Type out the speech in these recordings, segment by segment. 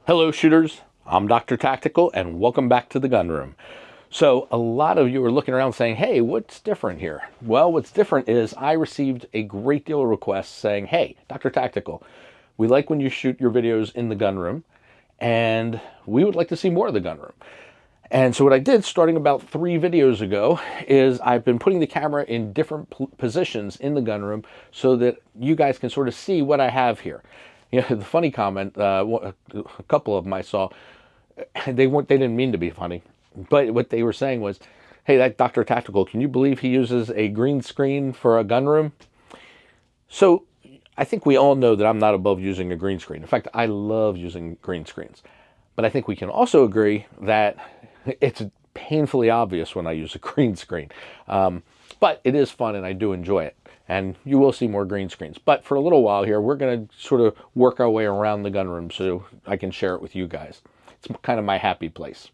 Hello shooters, I'm Dr. Tactical and welcome back to the gun room. So a lot of you are looking around saying, hey, what's different here? Well, what's different is I received a great deal of requests saying, hey, Dr. Tactical, we like when you shoot your videos in the gun room and we would like to see more of the gun room. And so what I did starting about 3 videos ago is I've been putting the camera in different positions in the gun room so that you guys can sort of see what I have here. You know, the funny comment, a couple of them I saw, they didn't mean to be funny, but what they were saying was, hey, that Dr. Tactical, can you believe he uses a green screen for a gun room? So I think we all know that I'm not above using a green screen. In fact, I love using green screens. But I think we can also agree that it's painfully obvious when I use a green screen. But it is fun and I do enjoy it. And you will see more green screens. But for a little while here, we're going to sort of work our way around the gun room so I can share it with you guys. It's kind of my happy place.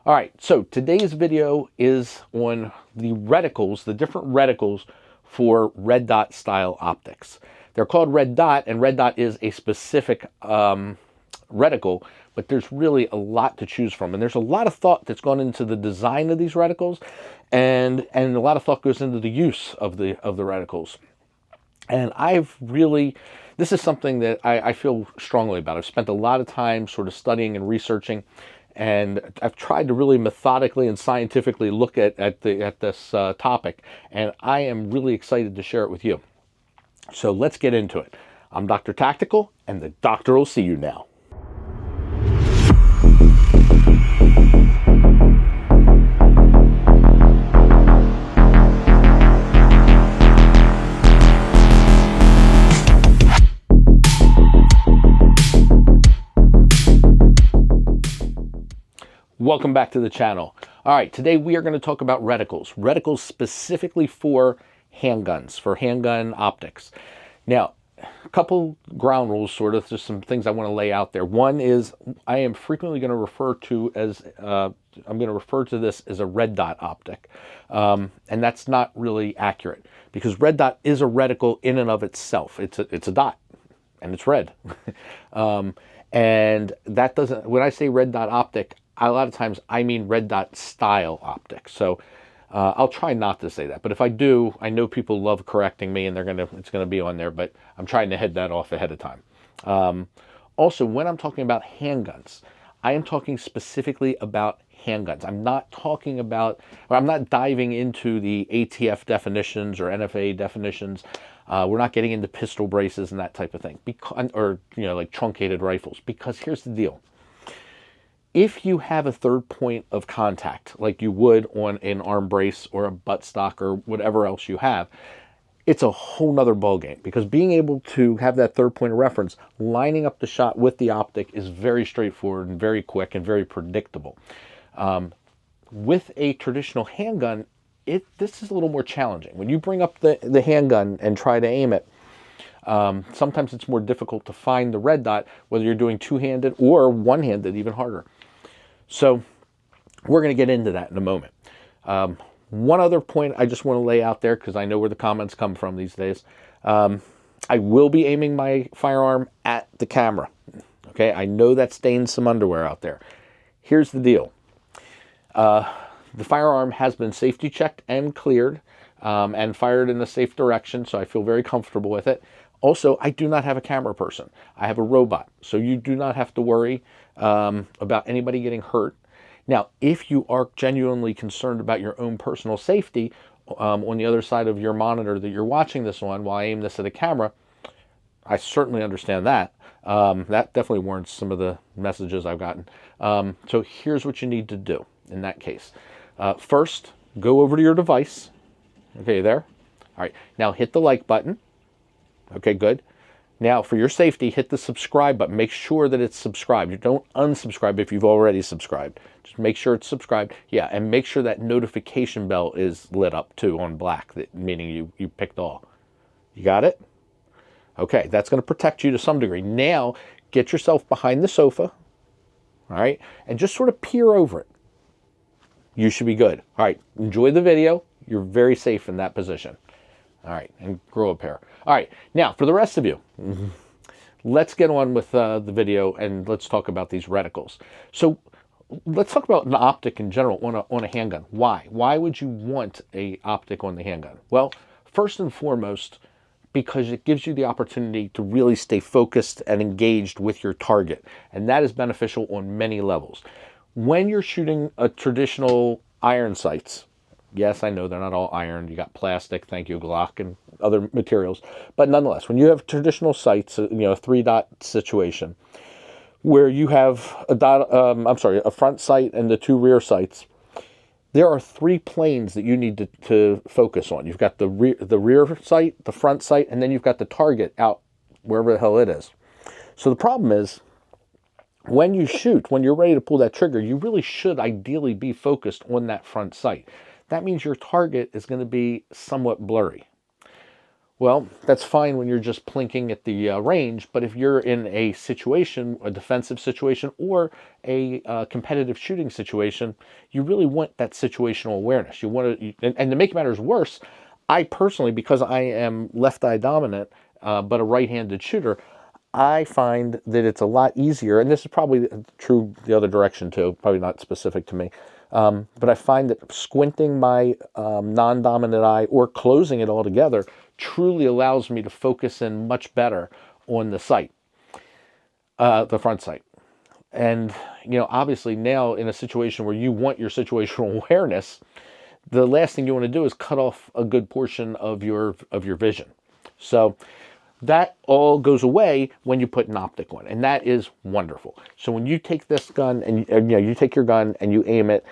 All right, so today's video is on the reticles, the different reticles for red dot style optics. They're called red dot, and red dot is a specific reticle, but there's really a lot to choose from. And there's a lot of thought that's gone into the design of these reticles, and a lot of thought goes into the use of the reticles. And this is something that I feel strongly about. I've spent a lot of time sort of studying and researching, and I've tried to really methodically and scientifically look at this topic, and I am really excited to share it with you. So let's get into it. I'm Dr. Tactical, and the doctor will see you now. Welcome back to the channel. All right, today we are going to talk about reticles. Reticles specifically for handguns, for handgun optics. Now, a couple ground rules, sort of, just some things I want to lay out there. One is I am frequently going to refer to as, I'm going to refer to this as a red dot optic. And that's not really accurate because red dot is a reticle in and of itself. It's a dot and it's red. And that doesn't, when I say red dot optic, a lot of times I mean red dot style optics. So I'll try not to say that, but if I do, I know people love correcting me and it's gonna be on there, but I'm trying to head that off ahead of time. Also, when I'm talking about handguns, I am talking specifically about handguns. I'm not talking about, or I'm not diving into the ATF definitions or NFA definitions. We're not getting into pistol braces and that type of thing, or like truncated rifles, because here's the deal. If you have a third point of contact, like you would on an arm brace or a buttstock or whatever else you have, it's a whole nother ballgame, because being able to have that third point of reference, lining up the shot with the optic is very straightforward and very quick and very predictable. With a traditional handgun, this is a little more challenging. When you bring up the handgun and try to aim it, sometimes it's more difficult to find the red dot, whether you're doing two-handed or one-handed, even harder. So we're going to get into that in a moment. One other point I just want to lay out there, because I know where the comments come from these days. I will be aiming my firearm at the camera. Okay, I know that stains some underwear out there. Here's the deal. The firearm has been safety checked and cleared and fired in a safe direction, so I feel very comfortable with it. Also, I do not have a camera person. I have a robot, so you do not have to worry about anybody getting hurt. Now, if you are genuinely concerned about your own personal safety on the other side of your monitor that you're watching this on while I aim this at a camera, I certainly understand that. That definitely warrants some of the messages I've gotten. So here's what you need to do in that case. First, go over to your device. Okay, there? All right, now hit the like button. Okay, good. Now, for your safety, hit the subscribe button. Make sure that it's subscribed. You don't unsubscribe if you've already subscribed. Just make sure it's subscribed. Yeah, and make sure that notification bell is lit up too on black, meaning you picked all. You got it? Okay, that's going to protect you to some degree. Now, get yourself behind the sofa, all right, and just sort of peer over it. You should be good. All right, enjoy the video. You're very safe in that position. All right, and grow a pair. All right, now for the rest of you, let's get on with the video and let's talk about these reticles. So let's talk about an optic in general on a handgun. Why? Why would you want a optic on the handgun? Well, first and foremost, because it gives you the opportunity to really stay focused and engaged with your target. And that is beneficial on many levels. When you're shooting a traditional iron sights, yes, I know they're not all iron. You got plastic, thank you, Glock, and other materials. But nonetheless, when you have traditional sights, a 3-dot situation, where you have a front sight and the 2 rear sights, there are 3 planes that you need to focus on. You've got the rear sight, the front sight, and then you've got the target out wherever the hell it is. So the problem is, when you shoot, when you're ready to pull that trigger, you really should ideally be focused on that front sight. That means your target is going to be somewhat blurry. Well, that's fine when you're just plinking at the range, but if you're in a situation, a defensive situation, or a competitive shooting situation, you really want that situational awareness. You want to, and to make matters worse, I personally, because I am left eye dominant, but a right-handed shooter, I find that it's a lot easier, and this is probably true the other direction too, probably not specific to me, but I find that squinting my non-dominant eye or closing it altogether truly allows me to focus in much better on the sight, the front sight. And, obviously now in a situation where you want your situational awareness, the last thing you want to do is cut off a good portion of your vision. So that all goes away when you put an optic on, and that is wonderful. So when you take this gun and you take your gun and you aim it,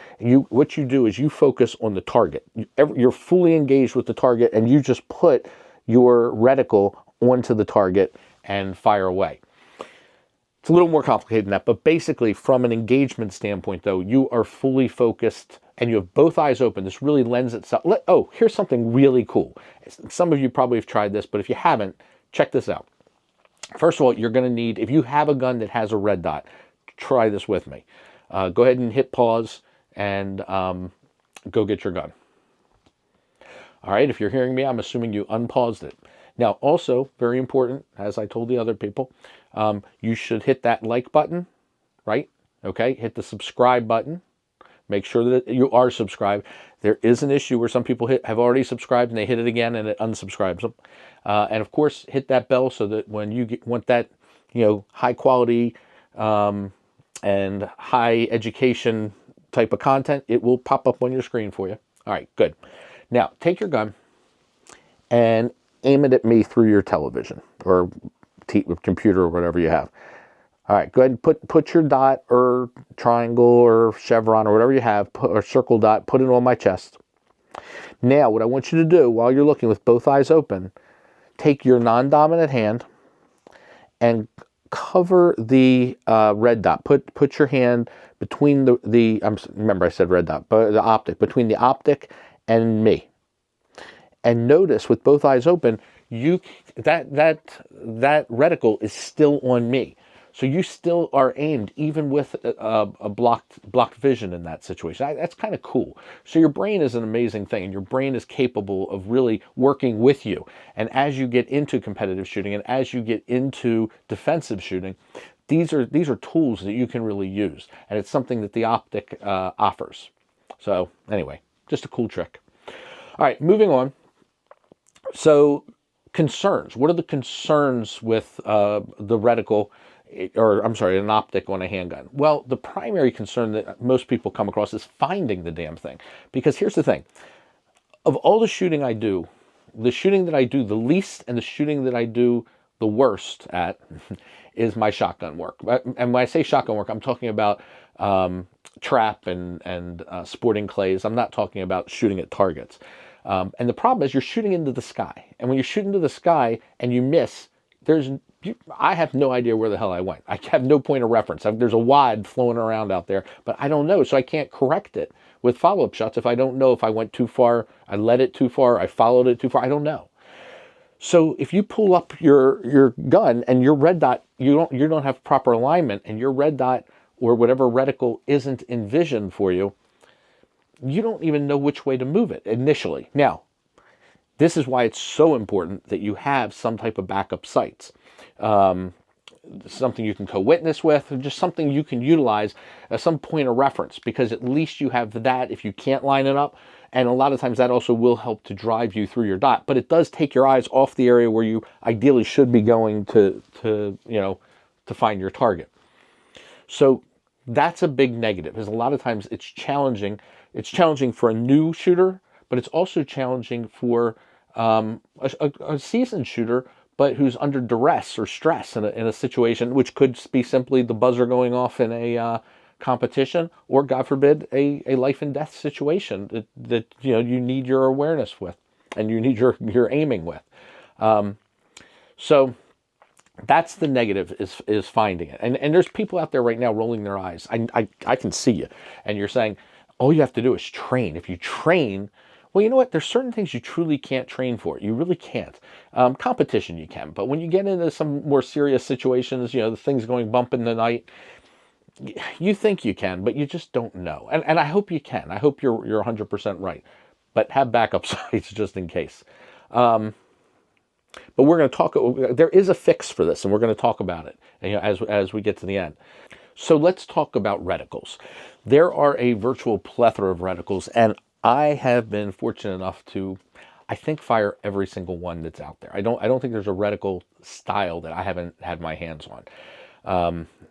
what you do is you focus on the target. You're fully engaged with the target, and you just put your reticle onto the target and fire away. It's a little more complicated than that, but basically from an engagement standpoint, though, you are fully focused and you have both eyes open. This really lends itself. Oh, here's something really cool. Some of you probably have tried this, but if you haven't, check this out. First of all, you're going to need, if you have a gun that has a red dot, try this with me. Go ahead and hit pause and go get your gun. All right, if you're hearing me, I'm assuming you unpaused it. Now, also, very important, as I told the other people, you should hit that like button, right? Okay, hit the subscribe button. Make sure that you are subscribed. There is an issue where some people have already subscribed and they hit it again and it unsubscribes them. And of course, hit that bell so that when you want that, high quality and high education type of content, it will pop up on your screen for you. All right, good. Now, take your gun and aim it at me through your television or computer or whatever you have. All right, go ahead and put your dot or triangle or chevron or whatever you have, or circle dot, put it on my chest. Now, what I want you to do while you're looking with both eyes open, take your non-dominant hand and cover the red dot. Put your hand between remember I said red dot, but the optic, between the optic and me. And notice with both eyes open, that reticle is still on me. So you still are aimed even with a blocked vision in that situation. That's kind of cool. So your brain is an amazing thing, and your brain is capable of really working with you. And as you get into competitive shooting and as you get into defensive shooting, these are tools that you can really use. And it's something that the optic offers. So anyway, just a cool trick. All right, moving on. So concerns. What are the concerns with the reticle? Or I'm sorry, an optic on a handgun? Well, the primary concern that most people come across is finding the damn thing. Because here's the thing. Of all the shooting I do, the shooting that I do the least and the shooting that I do the worst at is my shotgun work. And when I say shotgun work, I'm talking about trap and sporting clays. I'm not talking about shooting at targets. And the problem is you're shooting into the sky. And when you shoot into the sky and you miss, I have no idea where the hell I went. I have no point of reference. There's a wad flowing around out there, but I don't know, so I can't correct it with follow-up shots if I don't know if I went too far, I led it too far, I followed it too far. I don't know. So if you pull up your gun and your red dot, you don't have proper alignment, and your red dot or whatever reticle isn't envisioned for you, you don't even know which way to move it initially. Now, this is why it's so important that you have some type of backup sights. something you can co-witness with, or just something you can utilize as some point of reference, because at least you have that if you can't line it up. And a lot of times that also will help to drive you through your dot, but it does take your eyes off the area where you ideally should be going to find your target. So that's a big negative, because a lot of times it's challenging. It's challenging for a new shooter, but it's also challenging for a seasoned shooter, but who's under duress or stress in a situation, which could be simply the buzzer going off in a competition, or God forbid, a life and death situation that you need your awareness with, and you need your aiming with. So that's the negative, is finding it. And there's people out there right now rolling their eyes. I can see you, and you're saying all you have to do is train. If you train, well, you know what? There's certain things you truly can't train for. You really can't. Competition you can, but when you get into some more serious situations, the things going bump in the night, you think you can, but you just don't know. And I hope you can. I hope you're 100% right, but have backup sites just in case. But we're going to talk. There is a fix for this, and we're going to talk about it as we get to the end. So let's talk about reticles. There are a virtual plethora of reticles, and I have been fortunate enough to, I think, fire every single one that's out there. I don't think there's a reticle style that I haven't had my hands on,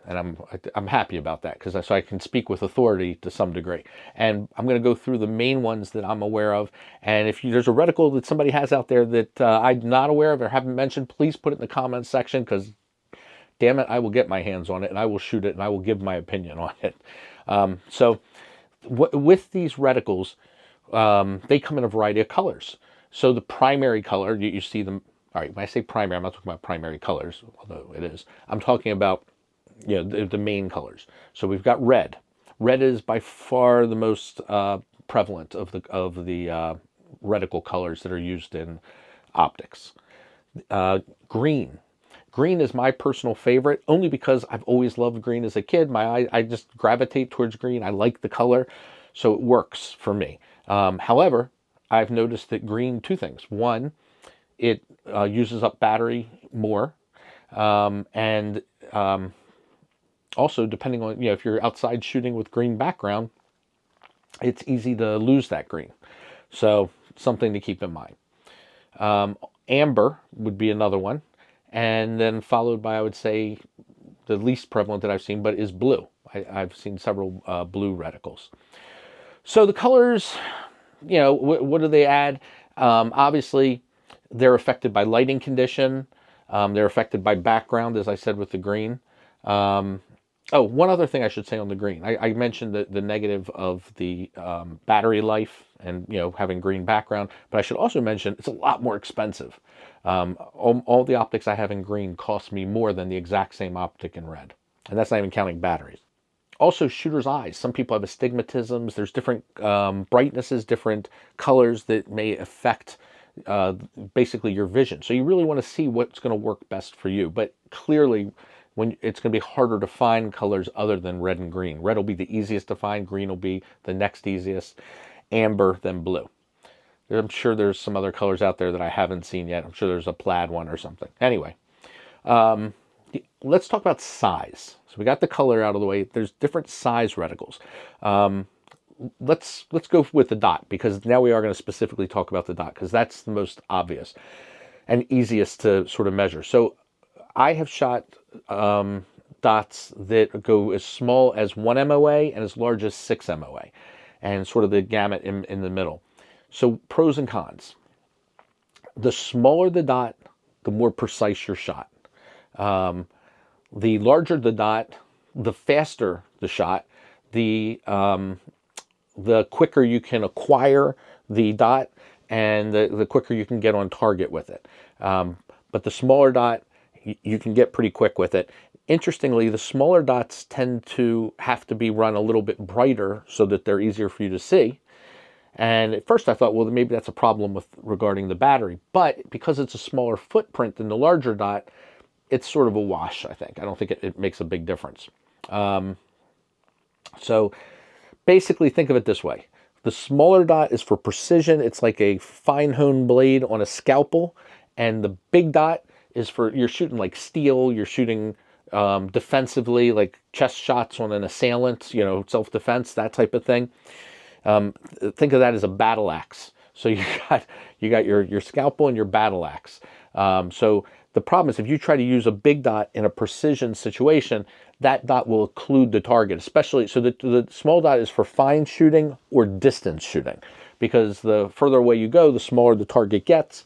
and I'm happy about that, because so I can speak with authority to some degree. And I'm going to go through the main ones that I'm aware of. And if there's a reticle that somebody has out there that I'm not aware of or haven't mentioned, please put it in the comments section, because damn it, I will get my hands on it, and I will shoot it, and I will give my opinion on it. So with these reticles, they come in a variety of colors. So the primary color, you see them. All right, when I say primary, I'm not talking about primary colors, although it is. I'm talking about the main colors. So we've got red. Red is by far the most prevalent of the reticle colors that are used in optics. Green. Green is my personal favorite, only because I've always loved green as a kid. I just gravitate towards green. I like the color, so it works for me. However, I've noticed that green, two things. One, it uses up battery more, and also, depending on, if you're outside shooting with green background, it's easy to lose that green. So something to keep in mind. Amber would be another one, and then followed by, I would say, the least prevalent that I've seen, but is blue. I've seen several blue reticles. So the colors, what do they add? Obviously, they're affected by lighting condition. They're affected by background, as I said, with the green. One other thing I should say on the green. I mentioned the negative of the battery life and, having green background, but I should also mention it's a lot more expensive. All the optics I have in green cost me more than the exact same optic in red. And that's not even counting batteries. Also, shooter's eyes. Some people have astigmatisms. There's different brightnesses, different colors that may affect basically your vision. So you really want to see what's going to work best for you. But clearly, when it's going to be harder to find colors other than red and green. Red will be the easiest to find. Green will be the next easiest. Amber, then blue. I'm sure there's some other colors out there that I haven't seen yet. I'm sure there's a plaid one or something. Anyway, let's talk about size. So we got the color out of the way. There's different size reticles. Let's go with the dot, because now we are going to specifically talk about the dot, because that's the most obvious and easiest to sort of measure. So I have shot dots that go as small as 1 MOA and as large as 6 MOA, and sort of the gamut in the middle. So pros and cons. The smaller the dot, the more precise your shot. The larger the dot, the faster the shot, the quicker you can acquire the dot, and the quicker you can get on target with it. But the smaller dot, you can get pretty quick with it. Interestingly, the smaller dots tend to have to be run a little bit brighter so that they're easier for you to see. And at first I thought, well, maybe that's a problem regarding the battery. But because it's a smaller footprint than the larger dot, it's sort of a wash, I think. I don't think it makes a big difference. So basically think of it this way. The smaller dot is for precision. It's like a fine honed blade on a scalpel. And the big dot is for, you're shooting like steel, you're shooting defensively, like chest shots on an assailant, you know, self-defense, that type of thing. Think of that as a battle axe. So you got your scalpel and your battle axe. So the problem is if you try to use a big dot in a precision situation, that dot will occlude the target, especially, so the small dot is for fine shooting or distance shooting, because the further away you go, the smaller the target gets,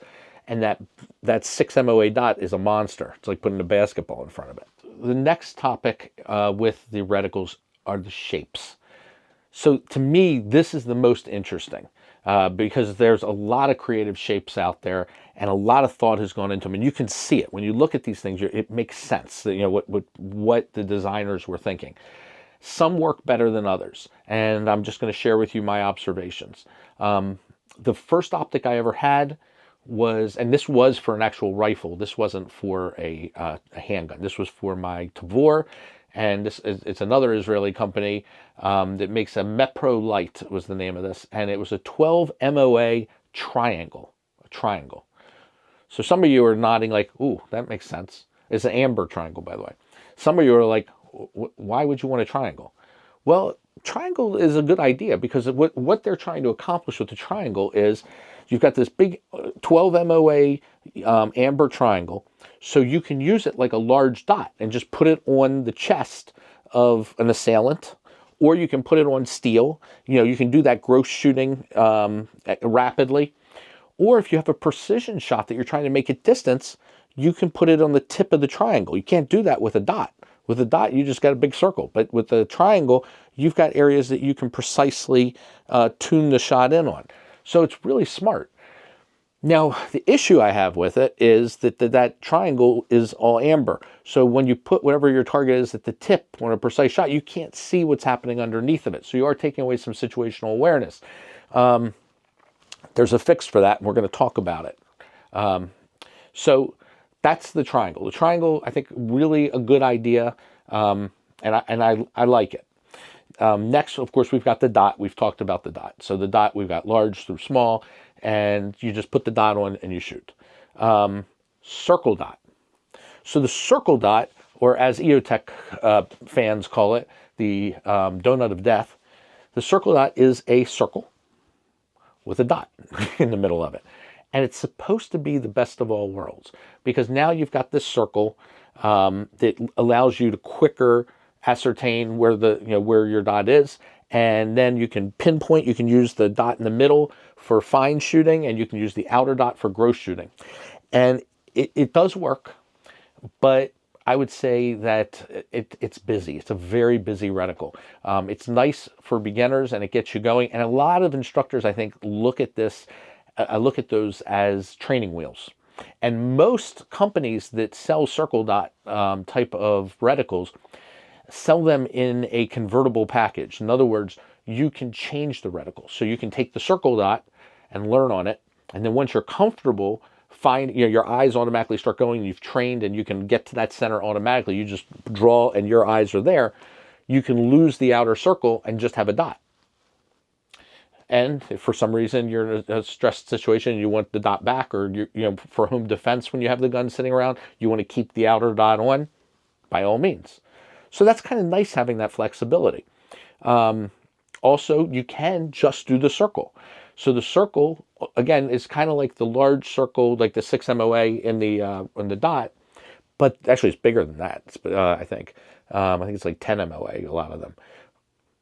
and that 6 MOA dot is a monster. It's like putting a basketball in front of it. The next topic with the reticles are the shapes. So to me, this is the most interesting because there's a lot of creative shapes out there and a lot of thought has gone into them. And you can see it. When you look at these things, it makes sense that, you know, what the designers were thinking. Some work better than others. And I'm just going to share with you my observations. The first optic I ever had was, and this was for an actual rifle. This wasn't for a handgun. This was for my Tavor. And it's another Israeli company that makes a Mepro Light was the name of this. And it was a 12 MOA triangle, a triangle. So some of you are nodding like, ooh, that makes sense. It's an amber triangle, by the way. Some of you are like, why would you want a triangle? Well, triangle is a good idea because what they're trying to accomplish with the triangle is you've got this big 12 MOA amber triangle. So you can use it like a large dot and just put it on the chest of an assailant, or you can put it on steel. You know, you can do that gross shooting rapidly. Or if you have a precision shot that you're trying to make at distance, you can put it on the tip of the triangle. You can't do that with a dot. With a dot, you just got a big circle. But with a triangle, you've got areas that you can precisely tune the shot in on. So it's really smart. Now, the issue I have with it is that triangle is all amber. So when you put whatever your target is at the tip on a precise shot, you can't see what's happening underneath of it. So you are taking away some situational awareness. There's a fix for that, and we're going to talk about it. So that's the triangle. The triangle, I think, really a good idea, and I like it. Next, of course, we've got the dot. We've talked about the dot. So the dot, we've got large through small, and you just put the dot on and you shoot. Circle dot. So the circle dot, or as EOTech fans call it, the donut of death, the circle dot is a circle with a dot in the middle of it. And it's supposed to be the best of all worlds because now you've got this circle that allows you to quicker ascertain where where your dot is, and then you can pinpoint. You can use the dot in the middle for fine shooting, and you can use the outer dot for gross shooting. And it does work, but I would say that it's busy. It's a very busy reticle. It's nice for beginners and it gets you going. And a lot of instructors, I think, look at this. I look at those as training wheels. And most companies that sell circle dot type of reticles sell them in a convertible package. In other words, you can change the reticle. So you can take the circle dot and learn on it. And then once you're comfortable, your eyes automatically start going, you've trained and you can get to that center automatically. You just draw and your eyes are there. You can lose the outer circle and just have a dot. And if for some reason you're in a stressed situation and you want the dot back, or for home defense when you have the gun sitting around, you want to keep the outer dot on, by all means. So that's kind of nice having that flexibility. Also, you can just do the circle. So the circle, again, is kind of like the large circle, like the 6 MOA in the dot, but actually it's bigger than that. I think it's like 10 MOA, a lot of them.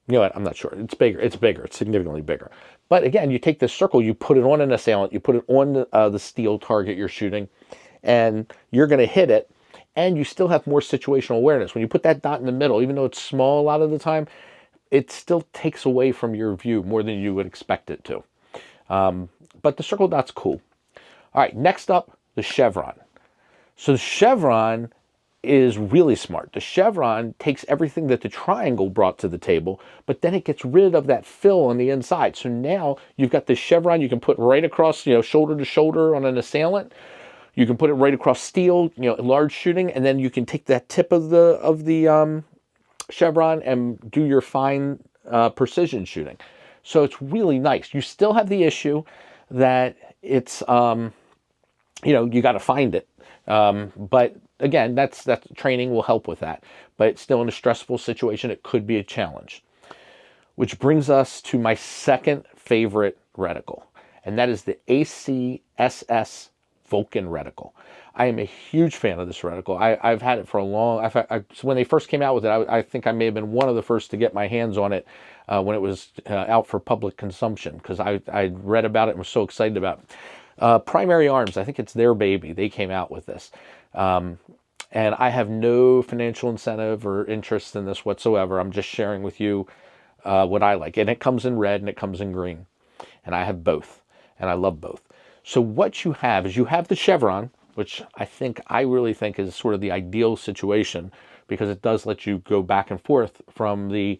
You know what? I'm not sure. It's bigger. It's bigger. It's significantly bigger. But again, you take this circle, you put it on an assailant, you put it on the steel target you're shooting, and you're going to hit it, and you still have more situational awareness. When you put that dot in the middle, even though it's small a lot of the time, it still takes away from your view more than you would expect it to. But the circle dot's cool. All right, next up, the chevron. So the chevron is really smart. The chevron takes everything that the triangle brought to the table, but then it gets rid of that fill on the inside. So now you've got this chevron you can put right across, shoulder to shoulder on an assailant. You can put it right across steel, large shooting, and then you can take that tip of the chevron and do your fine precision shooting. So it's really nice. You still have the issue that it's, you got to find it. But again, that's training will help with that. But still, in a stressful situation, it could be a challenge. Which brings us to my second favorite reticle, and that is the Acss Vulcan Reticle. I am a huge fan of this reticle. I've had it for a long. When they first came out with it, I think I may have been one of the first to get my hands on it when it was out for public consumption, because I read about it and was so excited about it. Primary Arms, I think it's their baby. They came out with this. And I have no financial incentive or interest in this whatsoever. I'm just sharing with you what I like. And it comes in red and it comes in green. And I have both. And I love both. So what you have is you have the chevron, which I really think is sort of the ideal situation, because it does let you go back and forth from the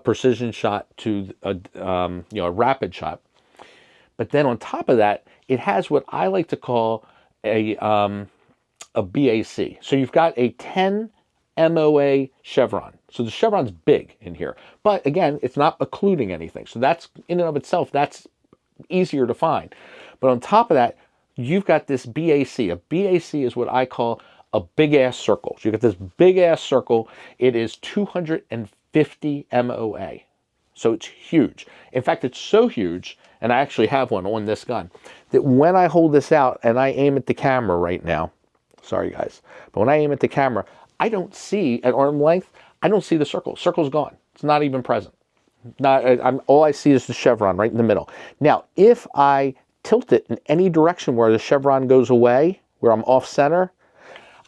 precision shot to a rapid shot. But then on top of that, it has what I like to call a BAC. So you've got a 10 MOA chevron. So the chevron's big in here. But again, it's not occluding anything. So that's, in and of itself, that's easier to find. But on top of that, you've got this BAC. A BAC is what I call a big-ass circle. So you got this big-ass circle. It is 250 MOA. So it's huge. In fact, it's so huge, and I actually have one on this gun, that when I hold this out and I aim at the camera right now, sorry guys, but when I aim at the camera, I don't see, at arm length, I don't see the circle. Circle's gone. It's not even present. All I see is the chevron right in the middle. Now, if I tilt it in any direction where the chevron goes away, where I'm off center,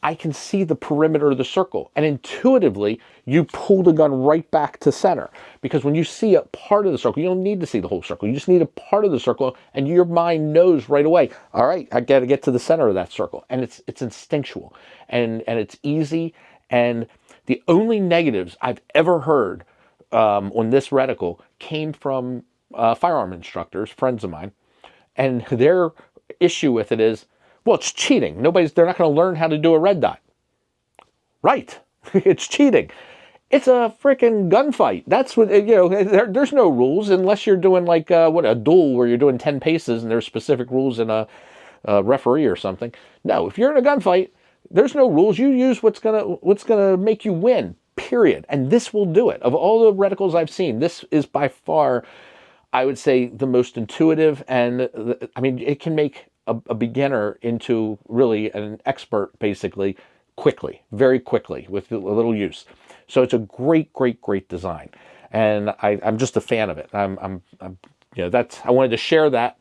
I can see the perimeter of the circle. And intuitively, you pull the gun right back to center. Because when you see a part of the circle, you don't need to see the whole circle. You just need a part of the circle, and your mind knows right away, all right, I got to get to the center of that circle. And it's instinctual, and it's easy. And the only negatives I've ever heard on this reticle came from firearm instructors, friends of mine. And their issue with it is, well, it's cheating. They're not going to learn how to do a red dot. Right. It's cheating. It's a freaking gunfight. That's what, there's no rules unless you're doing like, a duel where you're doing 10 paces and there's specific rules in a referee or something. No, if you're in a gunfight, there's no rules. You use what's gonna make you win, period. And this will do it. Of all the reticles I've seen, this is by far, I would say, the most intuitive, and it can make a beginner into really an expert, basically, quickly, very quickly, with a little use. So it's a great, great, great design, and I'm just a fan of it. I wanted to share that.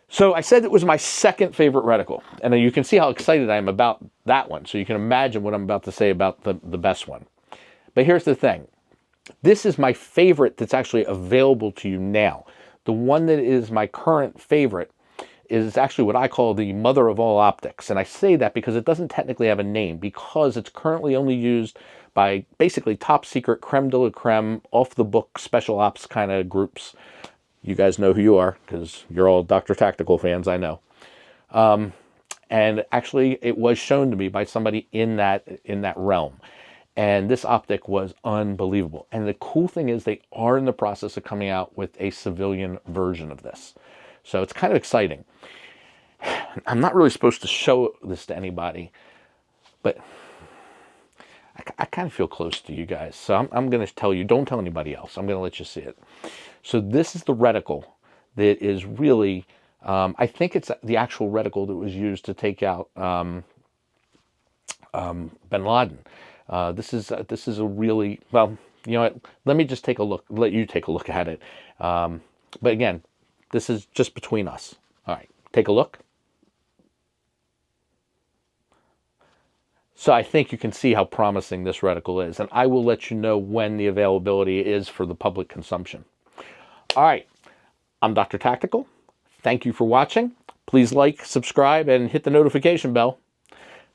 So I said it was my second favorite reticle, and you can see how excited I am about that one. So you can imagine what I'm about to say about the best one. But here's the thing. This is my favorite that's actually available to you now. The one that is my current favorite is actually what I call the mother of all optics. And I say that because it doesn't technically have a name, because it's currently only used by basically top secret, creme de la creme, off the book special ops kind of groups. You guys know who you are, because you're all DoctorTactical fans, I know. And actually it was shown to me by somebody in that realm. And this optic was unbelievable. And the cool thing is they are in the process of coming out with a civilian version of this. So it's kind of exciting. I'm not really supposed to show this to anybody, but I kind of feel close to you guys. So I'm going to tell you, don't tell anybody else. I'm going to let you see it. So this is the reticle that is really, I think it's the actual reticle that was used to take out bin Laden. This is a really, well, you know what, let me just take a look, let you take a look at it. But again, this is just between us. All right, take a look. So I think you can see how promising this reticle is, and I will let you know when the availability is for the public consumption. All right, I'm Dr. Tactical. Thank you for watching. Please like, subscribe, and hit the notification bell.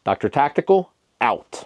Dr. Tactical, out.